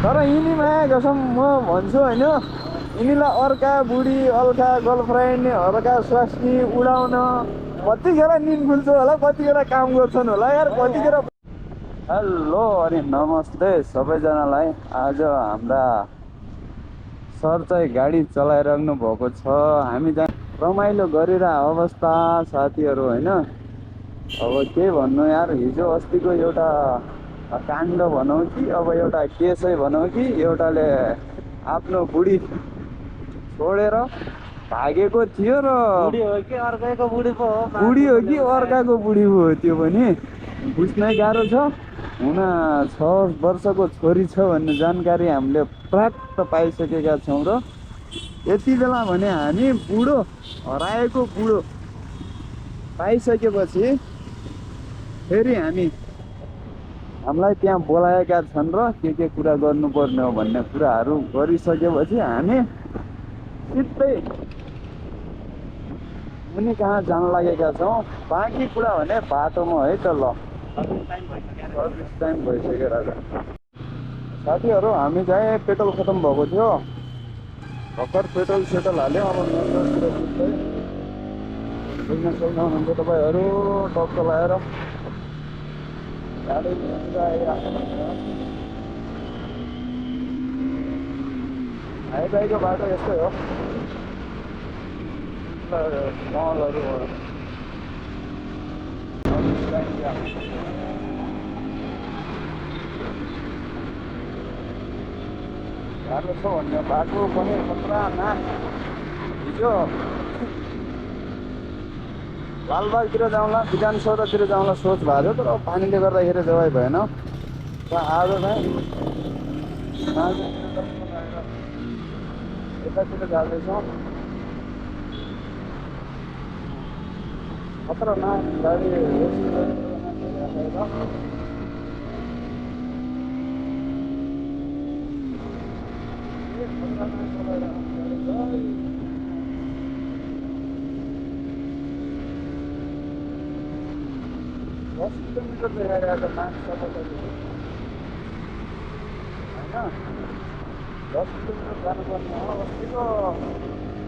तर यिनी माया कसम म भन्छु होइन, यिनीलाई अर्का बुढी अर्का गर्लफ्रेन्ड अर्का स्वास्नी उडाउन कतिखेर निन खुल्छ होला, कतिखेर काम गर्छन् होला यार, कतिखेर। हेलो अनि नमस्ते सबैजनालाई। आज हाम्रा सर चाहिँ गाडी चलाइराख्नु भएको छ, हामी जहाँ रमाइलो गरिरहेको अवस्था साथीहरू होइन। अब के भन्नु यार, हिजो अस्तिको एउटा काण्ड भनौँ कि अब एउटा केसै भनौँ कि एउटाले आफ्नो बुढी छोडेर भागेको थियो र बुढी हो कि अर्कैको बुढी पो हो, बुढी हो कि अर्काको बुढी हो त्यो पनि बुझ्नै गाह्रो छ। हुन 6 वर्षको छोरी छ भन्ने जानकारी हामीले प्राप्त पाइसकेका छौँ र यति बेला भने हामी बुढो हराएको बुढो पाइसकेपछि फेरि हामीलाई त्यहाँ बोलाएका छन् र के कुरा गर्नुपर्ने हो भन्ने कुराहरू गरिसकेपछि हामी सिधै उनी कहाँ जान लागेका छौँ। बाँकी कुरा भने बाटोमा है त। ल सर्भिस टाइम भइसक्यो राजा साथीहरू। हामी चाहिँ पेट्रोल खतम भएको थियो, भर्खर पेट्रोल सेटल हाल्यो। अब मेन बुझ्न सक्नुहुन्छ तपाईँहरू, टक्क लगाएर गाडी आइबाईको बाटो यस्तै हो, मलहरू बाटो छ भन्ने बाटो पनि खतरा ना। हिजो लालबागतिर जाउँला, विधान सौधातिर जाउँला सोच भएको थियो, तर पानीले गर्दाखेरि जवाई भएन। र आज चाहिँ यतातिर जाँदैछौँ। खतरनाक गाडी किलोमिटर देखाइरहेको मान्छे होइन, 10 किलोमिटर जानुपर्ने हो। अस्तिको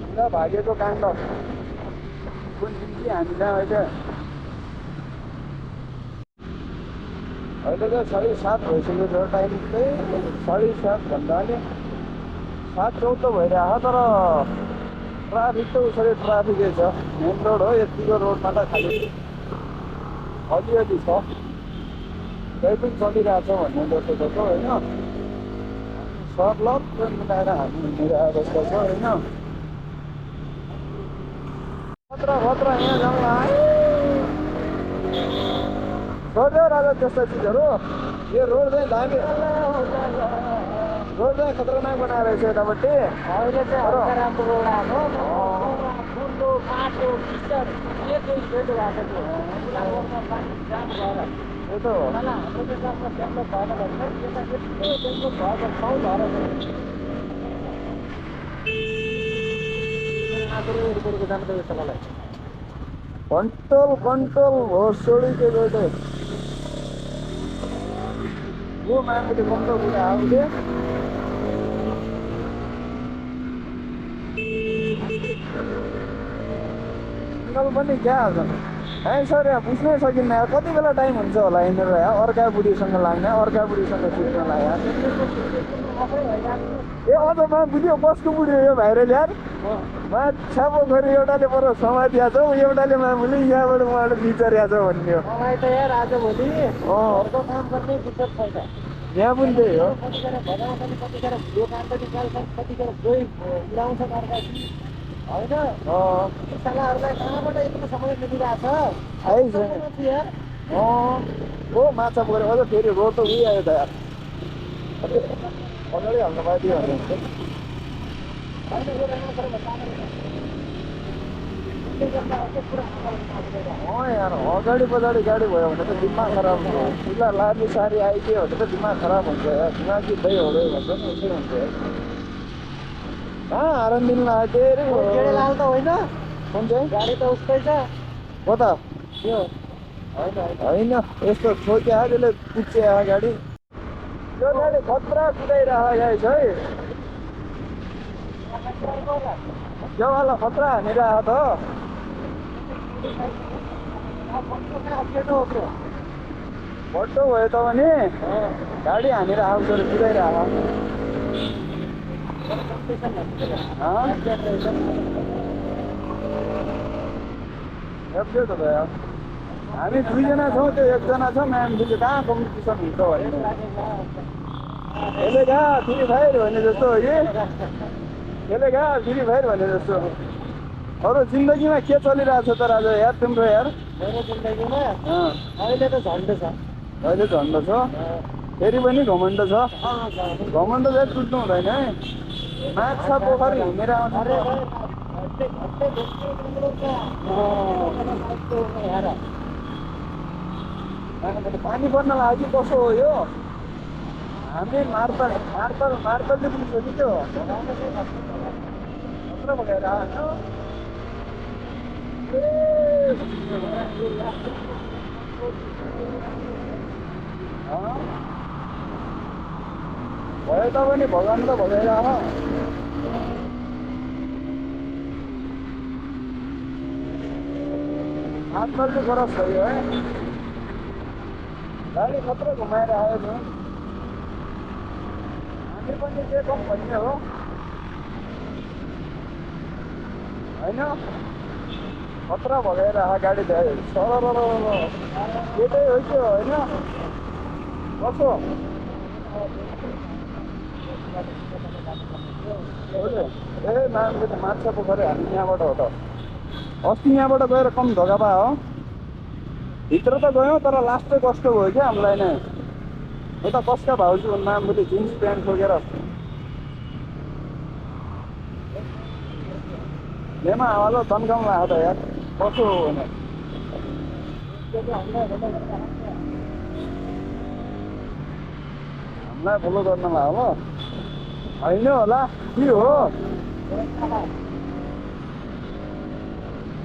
पुरा भागेको काण्ड कुन दिन कि हामीलाई अहिले चाहिँ 7:30 भइसक्यो छ। टाइम चाहिँ 7:30 भन्दा अलि 7:14 भइरहेको, तर ट्राफिक त उसरी ट्राफिकै छ। मेन रोड हो, यतिको रोडमा त खालि अलिअलि छ, जहीँ पनि चलिरहेछ भन्ने जस्तो छ होइन। सर्लप मिलाएर हामी हिँडिरहेको अवस्था छ होइन। खतरा यहाँ जाउँला छोड्यो राजा त्यस्ता चिजहरू। यो रोड चाहिँ दामी, रोड चाहिँ खतरनाक बनाएर रहेछ यतापट्टि। अहिले चाहिँ हल्का राम्रो रोड आएको, फुल्लो माटो किचन एकै भेटो भएको थियो। जाम भएर त्यो त हो। मलाई हाम्रो देशमा डेभलप भएन भने यता यस्तो डेभलप भएको ठाउँ भएर आगोको जानु त यस्तो मलाई कन्ट्रोल भोसडीको गयो यो मान्छेले कम्तो कुरा आउँथे। सिग्नल पनि क्या हाल्छ है सर, यहाँ बुझ्नै सकिन्न। कति बेला टाइम हुन्छ होला यिनीहरू यहाँ अर्का बुढीसँग लाग्ने, अर्का बुढीसँग सुत्न लाग्यो। ए अझ मा बुझ्यो कसको बुढी हो यो भाइरल यार। माछा पोखरी एउटाले पर समातिया छ, एउटाले मामुली यहाँबाट उहाँबाट बिचरिया छ भन्ने हो। मलाई त यार आजभोलि घरको काम गर्ने फुर्सद छैन। यहाँ पनि त्यही हो। कतिखेर भजाउँछन्, कतिखेर भुलो काण्ड निकाल्छन्, कतिखेर जोइ उडाउँछन् अर्का होइन। सालाहरूलाई कहाँबाट यत्रो समय मिलिरहेछ आइस यार। ओ माछा पोखरी अझ फेरि रोड त उही आयो त यार, अगाडि हाल्नु पाइदियो भने यार। अगाडि पछाडि गाडी भयो भने त दिमाग खराब हुन्छ। खुल्ला लारी सारी आइदियो भने त दिमाग खराब हुन्छ यार। दिमागी दही हौडे भन्छ नि उसै हुन्छ यार। कहाँ हारन दिनु लाग्यो अरे लाल त होइन, कुन चाहिँ गाडी त उसकै छ। कता त्यो होइन यस्तो छोक्या त्यसले पुच्च्या गाडी। त्यो गाडी खतरा कुदाइरहेको है त्यो वाला खतरा हानिरहेको त बड्डो भयो त भने गाडी हानिरहेको छ कुदाइरहेको एफजे त भयो हामी दुईजना छौँ त्यो एकजना छ म्याम दिदी कहाँ कम्पिटिसन हुन्छ भने यसले कहाँ फ्री फायर भने जस्तो हो कि यसले कहाँ फ्री फायर भने जस्तो अरू जिन्दगीमा के चलिरहेको छ त राजा यार तिम्रो यार मेरो जिन्दगीमा अहिले त झन्ड छ अहिले झन्ड छ फेरि पनि घमण्ड छ घमण्ड चाहिँ टुट्नु हुँदैन है माछा पोखरी हिँडेर आउँछ पानी पर्न लाग्यो कसो हो यो हामी मार्तलले पुग्छ कि त्यो खतरा भएर आयो भयो त पनि भगवान् त भगाएर मार्तलले गरज भयो है गाडी खतरा घुमाएर आयो नि हामी पनि के कम भन्ने हो होइन खतरा भगाएर आएको गाडी सरर केटै हो त्यो होइन कसो ए मान्छे त माछा पोखरी हामी यहाँबाट हो त अस्ति यहाँबाट गएर कम धोका पा हो भित्र त गयौँ तर लास्टै कस्तो भयो क्या हामीलाई नै उता कसका भाउजू नाम पनि जिन्स प्यान्ट ठोकेर लेमा आवाज तन्काउनु लाग्यो त यार कसो हो भने हामीलाई फलो गर्न लाग्यो होइन होला के हो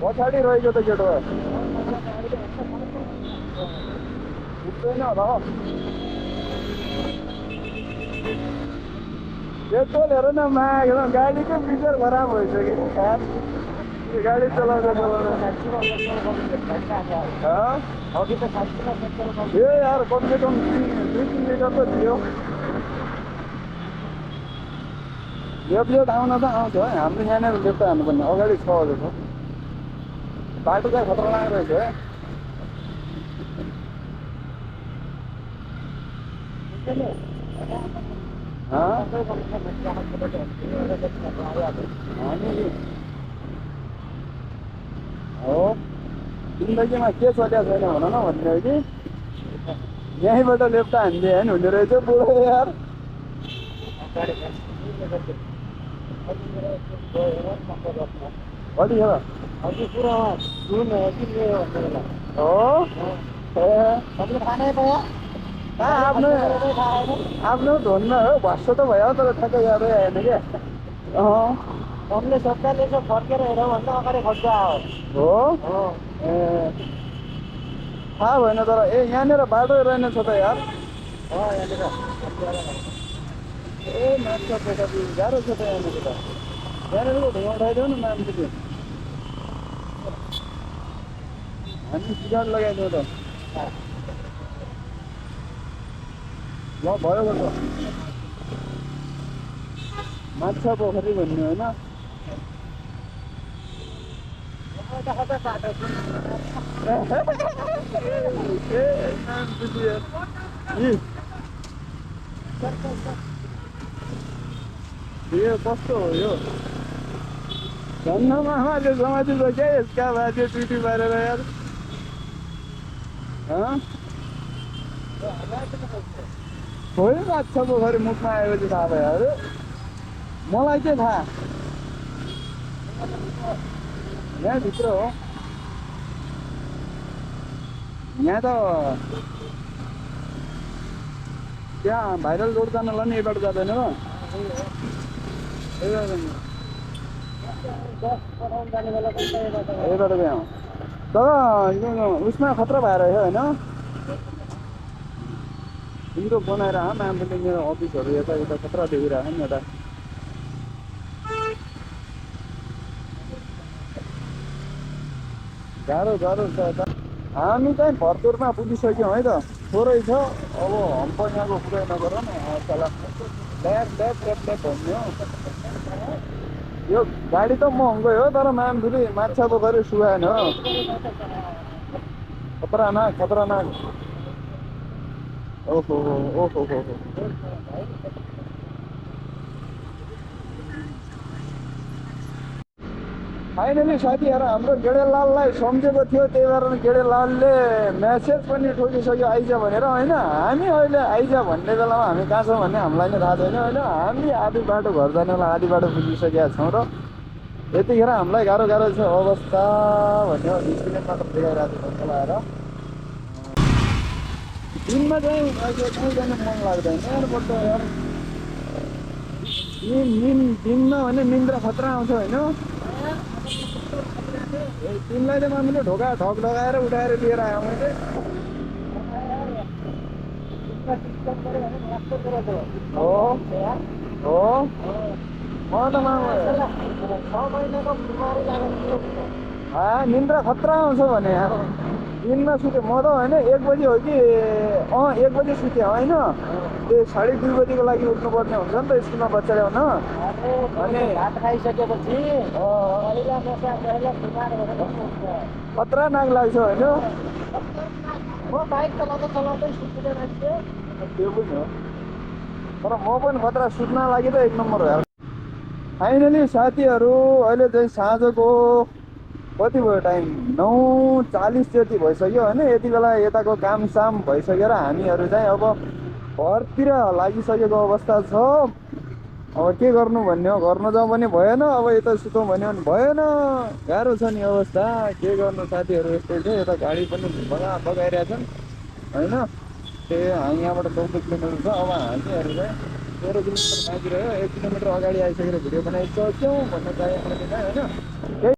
पछाडि रहेको त केटो उठ्दैन होला पेट्रोल हेर न माग गाडीकै बिचर खराब भइसक्यो गाडी चलाउँदा ए यार कमसे कम 2-3 लिटर त थियो लेप्लेट आउन त आउँछ है हाम्रो यहाँनिर लेप्टा हान्नुपर्ने अगाडि 6 बजे छ बाटो चाहिँ खतरनाक रहेछ है हो जिन्दगीमा के चल्या छैन भन न भन्ने हो कि यहीँबाट लेप्टा हान्ने होइन हुने रहेछ बुढो यार कतिखेर हो आफ्नो धुनमा हो भस्छ त भयो तर ठ्याक्कै यादै आएन क्या हमले सरकारले यसो फर्केर हेरौँ भन्दा अगाडि खोज्छ हो ए थाहा भएन तर ए यहाँनिर बाटो रहेनछ त यार ए माछा पोखरी गाह्रो छ त यहाँनिर त यहाँनिरको ढुङ्गा उठाइदेऊ न मान्छे हामी टिकट लगाइदिउँ त ल भयो त माछा पोखरी भन्ने होइन यो कस्तो हो यो झन्नामा आमाले समातेछ क्या यसका बाजे टुटी पारेर यार होइन माछा पोखरी मुखमा आएपछि थाहा भयो अरे मलाई के थाहा यहाँभित्र हो यहाँ त त्यहाँ भाइरल रोड जानलाई नि यहीबाट जाँदैन हो यहीबाट गयौँ तर उसमा खतरा भएर होइन भिडियो बनाएर आमाले मेरो अफिसहरू यता खतरा देखिरहेको नि यता गाह्रो छ यता हामी चाहिँ भरतपुरमा पुगिसक्यौँ है त थोरै छ अब हम्पङ्गाको कुरै नगर न तल ल्याप भन्ने हो यो गाडी त महँगै हो तर माम फेरि माछा पोखरी सुहाएन हो खतरनाक ओहो फाइनली साथीहरू हाम्रो गेडेलाललाई सम्झेको थियो त्यही कारण गेडेलालले मेसेज पनि ठोकिसक्यो आइज भनेर होइन हामी अहिले आइज भन्ने बेलामा हामी कहाँ छौँ भन्ने हामीलाई नै थाहा छैन होइन हामी आधी बाटो घर जानेलाई आधी बाटो पुगिसकेका छौँ र यतिखेर हामीलाई गाह्रो छ अवस्था भन्ने 20 मिनट मात्र देखाइरहेको छ चलाएर दिनमा चाहिँ अहिले कहीँ जानु मन लाग्दैन यारबाट यार दिनमा भने निन्द्रा खतरा आउँछ होइन तिमीलाई त मामुले ढक लगाएर उठाएर लिएर आयो मैले हो म त निन्द्रा खतरा आउँछ भने यार दिनमा सुते म त होइन 1 बजी हो कि 1 बजी सुते होइन त्यो 2:30 बजीको लागि उठ्नुपर्ने हुन्छ नि त स्कुलमा बच्चा ल्याउन अनि भात खाइसकेपछि खतरा नाक लाग्छ होइन म बाइक चलाउँदै सुत्ने मान्छे त्यो पनि हो तर म पनि खतरा सुत्न लागि त 1 नम्बर हो यार फाइनली साथीहरू अहिले चाहिँ साँझको कति भयो टाइम 9:40 जति भइसक्यो होइन यति बेला यताको काम साम भइसकेर हामीहरू चाहिँ अब घरतिर लागिसकेको अवस्था छ अब के गर्नु भन्ने हो घर नजाउँ भने भएन अब यता सुतौँ भन्यो भने भएन गाह्रो छ नि अवस्था के गर्नु साथीहरू यस्तै छ यता गाडी पनि बगाइरहेछन् होइन त्यही यहाँबाट 14 किलोमिटर छ अब हामीहरू चाहिँ 13 किलोमिटर बाँकी रह्यो 1 किलोमिटर अगाडि आइसकेर भिडियो बनाइसक्यौँ भन्न चाहेँ मैले होइन